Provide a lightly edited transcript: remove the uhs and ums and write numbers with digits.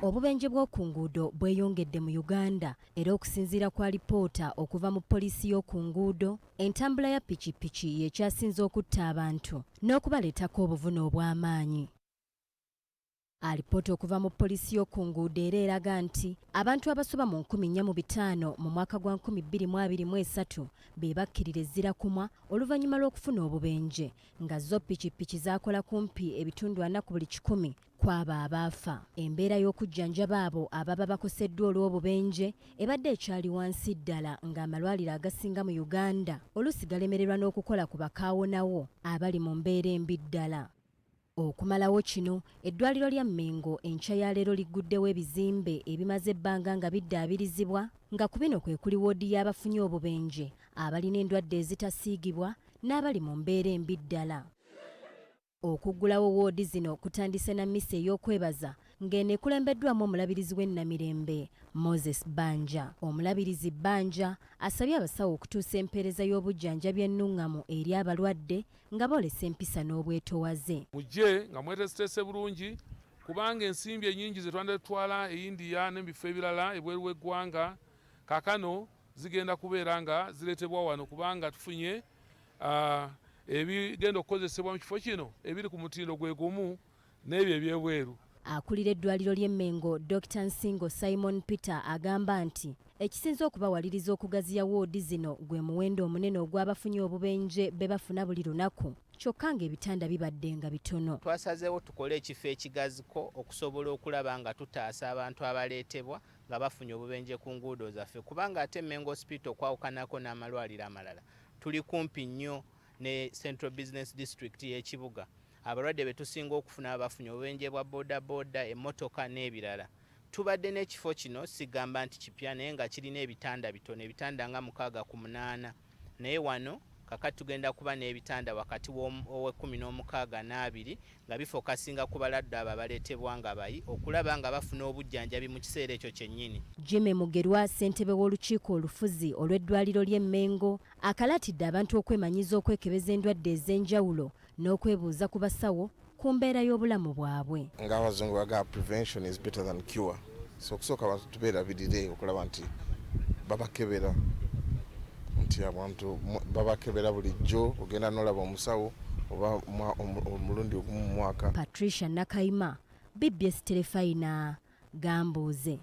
Obubenje bw'oku nguudo bweyongedde mu Uganda era okusinziira kwa lipoota okuva mu poliisi y'oku nguudo, entambula ya pikipiki y'ekyasinze okutta abantu n'okubaleetako obuvune obw'amaanyi. Alipoota okuva mu poliisi y'oku nguudo era eraga nti abantu abasoba mu 4,500 mu mwaka gwa 2023 be bakkirira ezzirakumwa oluvannyuma lw'okufuna obubenje, nga zo pikipiki zaakola kumpi ebitundu 4 ku buli 100 kwaba abaafa. Embeera y'okujjanjaba abo ababa bakoseddwa olw'obubenje ebadde ekyali wansi ddala ng'amalwaliro agasinga mu Uganda oluusi galemererwa n'okukola ku bakaawonawo abali mu mbeera embi ddala. Okumalawo kino, eddwaliro lya Mengo enkya ya leero ligguddewo ebizimbe ebimaze ebbanga nga biddaabirizibwa, nga ku bino kwe kuli woodi y'abafunye obubenje, abalina endwadde ezitasiigibwa n'abali mu mbeera embi ddala. Okuggulawo woodi zino kutandise na mmisa ey'okwebaza ng'eno ekulembeddwamu omulabirizi w'ennamirembe Moses Banja. Omulabirizi Banja asabye abasawo okutuusa empeereza y'obujjanjabi ennungamu eri abalwadde nga boolesa empisa n'obwetoowaze. Mujje nga mwetesitese bulungi kubanga ensimbi ennyingi ze twandetwala e India n'ebifo ebirala ebweru w'eggwanga kaakano zigenda kubeera nga zireetebwa wano kubanga tufunye ebigenda okukozesebwa mu kifo kino ebiri ku mutindo gwe gumu n'ebyo ebyebweru. Akulira eddwaliro ly'e Mengo Dr. Nsingo Simon Peter agamba nti ekisinze okubawaliriza okugaziya woodi zino gwe muwendo omunene ogw'abafunye obubenje be bafuna buli lunaku, kyokka ng'ebitanda bibadde nga bitono. Twasazeewo tukole ekifo ekigaziko okusobola okulaba nga tutaasa abantu abaleetebwa nga bafunye obubenje ku nguudo zaffe, kubanga ate Mengo Hospital kwawukanako n'amalwaliro amalala tuli kumpi nnyo ne Central Business District y'ekibuga. Abalwadde be tusinga okufuna abafunye obubenje bwa bodaboda, emmotoka n'ebirala. Tubadde n'ekifo kino sigamba nti kipya naye nga kirina ebitanda bitono, ebitanda nga 6 ku 8, naye wano kakati tugenda kuba n'ebitanda wakati w'e16 n'abiri nga bifokasinga ku balwadde abo abaleetebwa nga bayi okulaba nga bafuna obujjanjabi mu kiseera ekyo kyennyini. Jimmy Mugerwa, ssentebe w'olukiiko olufuzi olw'eddwaliro ly'e Mengo, akalatidde abantu okwemanyiza okwekebeza endwadde ez'enjawulo n'okwebuuza ku basawo ku mbeera y'obulamu bwabwe. Ng'abazungu baga prevention is better than cure. So okusooka abantu tubeerabirire okulaba nti babakebera. Nti abantu babakebera bulijjo ogenda n'olaba omusawo oba omulundi ogumu mu mwaka. Patricia Nakayima, BBS Telefayina, Gambuuze.